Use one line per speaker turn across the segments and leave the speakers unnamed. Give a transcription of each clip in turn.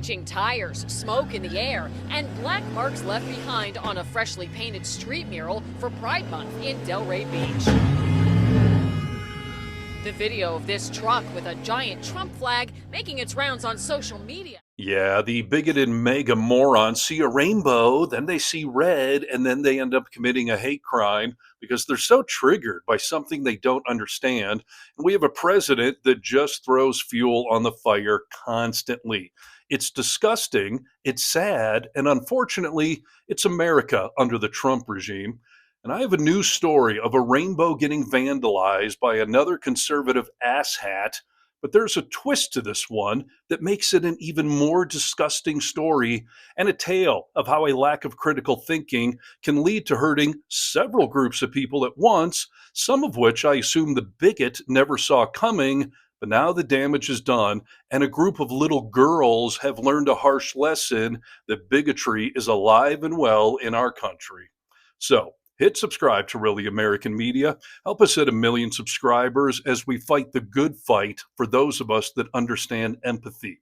Screeching tires, smoke in the air, and black marks left behind on a freshly painted street mural for Pride Month in Delray Beach. The video of this truck with a giant Trump flag making its rounds on social media.
Yeah, the bigoted MAGA morons see a rainbow, then they see red, and then they end up committing a hate crime because they're so triggered by something they don't understand. And we have a president that just throws fuel on the fire constantly. It's disgusting, it's sad, and unfortunately, it's America under the Trump regime. And I have a news story of a rainbow getting vandalized by another conservative asshat. But there's a twist to this one that makes it an even more disgusting story and a tale of how a lack of critical thinking can lead to hurting several groups of people at once, some of which I assume the bigot never saw coming, but now the damage is done, and a group of little girls have learned a harsh lesson that bigotry is alive and well in our country. So, hit subscribe to Really American Media. Help us hit 1 million subscribers as we fight the good fight for those of us that understand empathy.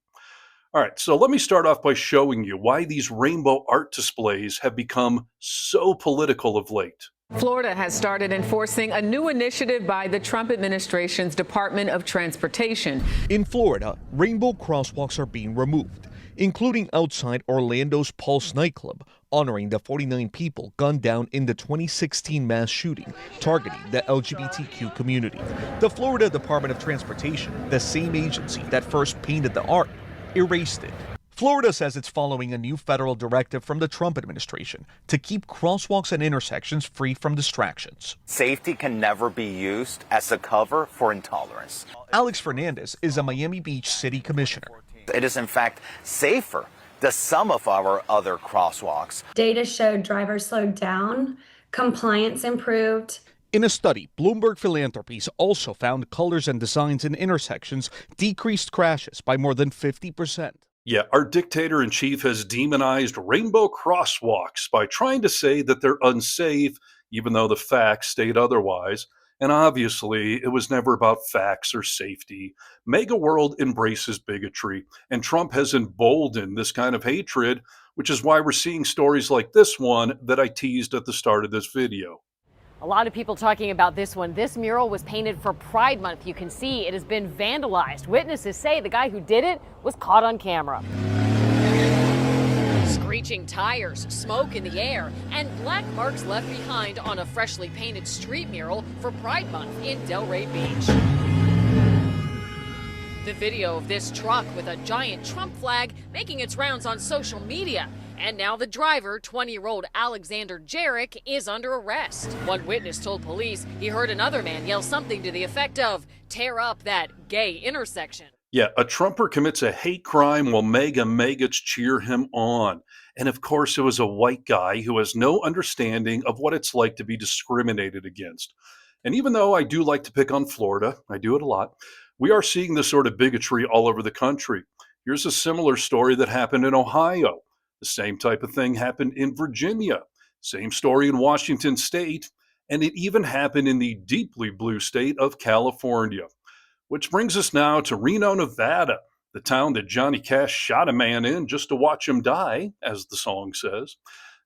All right, so let me start off by showing you why these rainbow art displays have become so political of late.
Florida has started enforcing a new initiative by the Trump administration's Department of Transportation.
In Florida, rainbow crosswalks are being removed, including outside Orlando's Pulse nightclub, honoring the 49 people gunned down in the 2016 mass shooting targeting the LGBTQ community. The Florida Department of Transportation, the same agency that first painted the art, erased it. Florida says it's following a new federal directive from the Trump administration to keep crosswalks and intersections free from distractions.
Safety can never be used as a cover for intolerance.
Alex Fernandez is a Miami Beach city commissioner.
It is, in fact, safer than some of our other crosswalks.
Data showed drivers slowed down, compliance improved.
In a study, Bloomberg Philanthropies also found colors and designs in intersections decreased crashes by more than 50%.
Yeah, our dictator-in-chief has demonized rainbow crosswalks by trying to say that they're unsafe, even though the facts state otherwise. And obviously, it was never about facts or safety. MAGA world embraces bigotry, and Trump has emboldened this kind of hatred, which is why we're seeing stories like this one that I teased at the start of this video.
A lot of people talking about this one. This mural was painted for Pride Month. You can see it has been vandalized. Witnesses say the guy who did it was caught on camera. Screeching tires, smoke in the air, and black marks left behind on a freshly painted street mural for Pride Month in Delray Beach. The video of this truck with a giant Trump flag making its rounds on social media. And now the driver, 20-year-old Alexander Jarek, is under arrest. One witness told police he heard another man yell something to the effect of, "Tear up that gay intersection."
Yeah, a Trumper commits a hate crime while maggots cheer him on. And of course, it was a white guy who has no understanding of what it's like to be discriminated against. And even though I do like to pick on Florida, I do it a lot, we are seeing this sort of bigotry all over the country. Here's a similar story that happened in Ohio. The same type of thing happened in Virginia. Same story in Washington State. And it even happened in the deeply blue state of California. Which brings us now to Reno, Nevada, the town that Johnny Cash shot a man in just to watch him die, as the song says.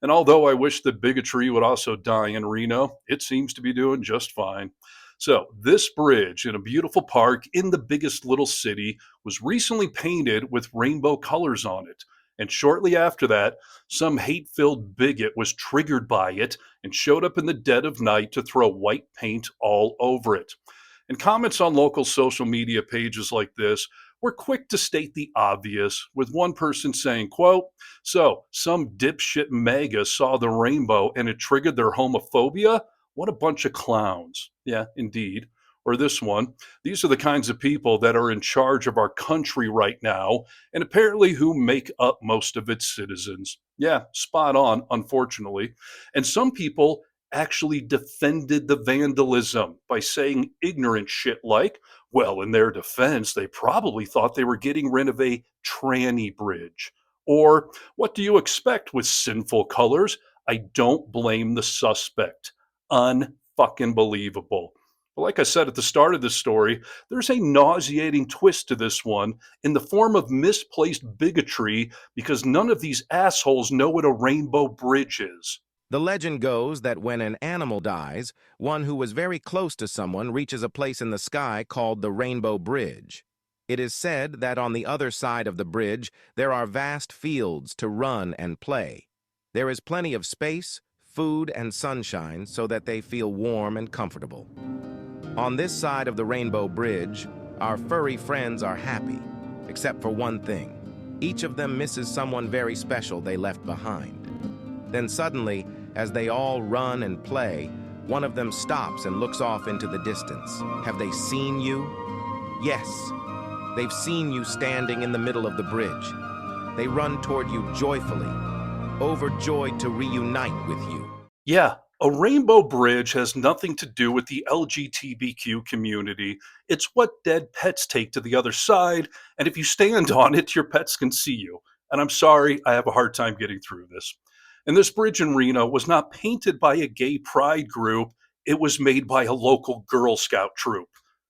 And although I wish that bigotry would also die in Reno, it seems to be doing just fine. So this bridge in a beautiful park in the biggest little city was recently painted with rainbow colors on it. And shortly after that, some hate-filled bigot was triggered by it and showed up in the dead of night to throw white paint all over it. And comments on local social media pages like this were quick to state the obvious, with one person saying, quote, "So, some dipshit MAGA saw the rainbow and it triggered their homophobia? What a bunch of clowns." Yeah, indeed. Or this one, "These are the kinds of people that are in charge of our country right now, and apparently who make up most of its citizens." Yeah, spot on, unfortunately. And some people actually defended the vandalism by saying ignorant shit like, well, in their defense, they probably thought they were getting rid of a tranny bridge. Or, "What do you expect with sinful colors? I don't blame the suspect." Unfucking believable. But like I said at the start of this story, there's a nauseating twist to this one in the form of misplaced bigotry because none of these assholes know what a rainbow bridge is.
The legend goes that when an animal dies, one who was very close to someone reaches a place in the sky called the Rainbow Bridge. It is said that on the other side of the bridge, there are vast fields to run and play. There is plenty of space, food, and sunshine so that they feel warm and comfortable. On this side of the Rainbow Bridge, our furry friends are happy, except for one thing. Each of them misses someone very special they left behind. Then suddenly, as they all run and play, one of them stops and looks off into the distance. Have they seen you? Yes, they've seen you standing in the middle of the bridge. They run toward you joyfully, overjoyed to reunite with you.
Yeah, a rainbow bridge has nothing to do with the LGBTQ community. It's what dead pets take to the other side, and if you stand on it, your pets can see you. And I'm sorry, I have a hard time getting through this. And this bridge in Reno was not painted by a gay pride group, it was made by a local Girl Scout troop.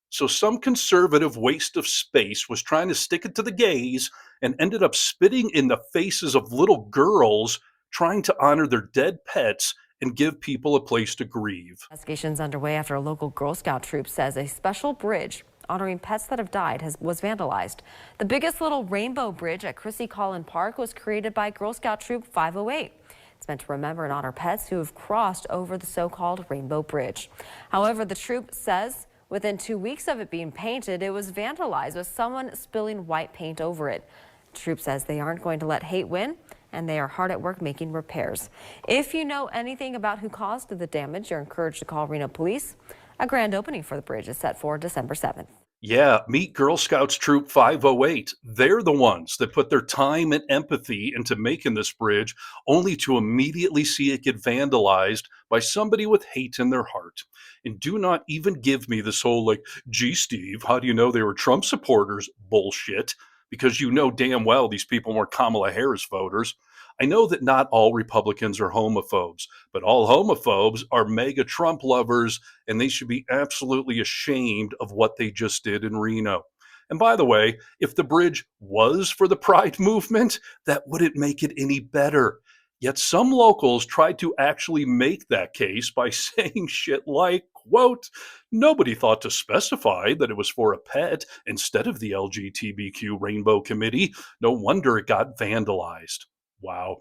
So some conservative waste of space was trying to stick it to the gays and ended up spitting in the faces of little girls trying to honor their dead pets and give people a place to grieve.
Investigations underway after a local Girl Scout troop says a special bridge honoring pets that have died was vandalized. The biggest little rainbow bridge at Chrissy Collin Park was created by Girl Scout Troop 508. It's meant to remember and honor pets who have crossed over the so-called Rainbow Bridge. However, the troop says within 2 weeks of it being painted, it was vandalized with someone spilling white paint over it. The troop says they aren't going to let hate win, and they are hard at work making repairs. If you know anything about who caused the damage, you're encouraged to call Reno Police. A grand opening for the bridge is set for December 7th.
Yeah, meet Girl Scouts Troop 508. They're the ones that put their time and empathy into making this bridge, only to immediately see it get vandalized by somebody with hate in their heart. And do not even give me this whole, like, gee, Steve, how do you know they were Trump supporters bullshit? Because you know damn well these people weren't Kamala Harris voters. I know that not all Republicans are homophobes, but all homophobes are mega Trump lovers, and they should be absolutely ashamed of what they just did in Reno. And by the way, if the bridge was for the Pride movement, that wouldn't make it any better. Yet some locals tried to actually make that case by saying shit like, quote, nobody thought to specify that it was for a pet instead of the LGBTQ Rainbow Committee. No wonder it got vandalized. Wow.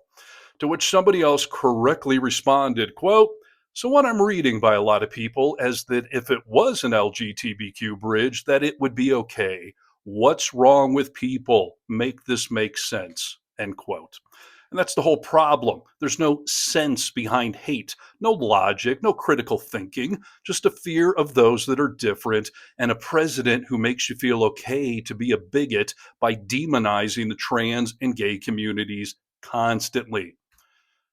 To which somebody else correctly responded, quote, so what I'm reading by a lot of people is that if it was an LGBTQ bridge, that it would be okay. What's wrong with people? Make this make sense, end quote. And that's the whole problem. There's no sense behind hate, no logic, no critical thinking, just a fear of those that are different and a president who makes you feel okay to be a bigot by demonizing the trans and gay communities constantly.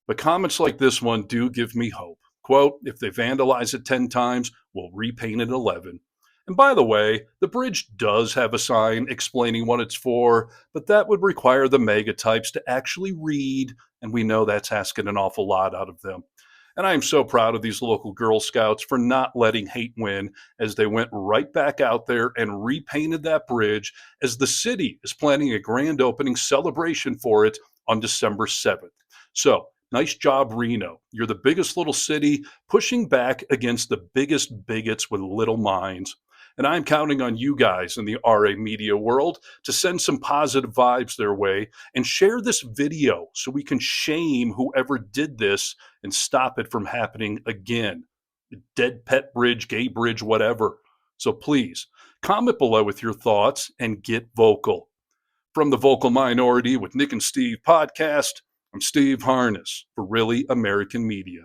But comments like this one do give me hope. Quote, if they vandalize it 10 times, we'll repaint it 11. And by the way, the bridge does have a sign explaining what it's for, but that would require the MAGA types to actually read, and we know that's asking an awful lot out of them. And I am so proud of these local Girl Scouts for not letting hate win as they went right back out there and repainted that bridge as the city is planning a grand opening celebration for it on December 7th. So, nice job, Reno. You're the biggest little city pushing back against the biggest bigots with little minds. And I'm counting on you guys in the RA media world to send some positive vibes their way and share this video so we can shame whoever did this and stop it from happening again. Dead pet bridge, gay bridge, whatever. So please, comment below with your thoughts and get vocal. From the Vocal Minority with Nick and Steve podcast, I'm Steve Harness for Really American Media.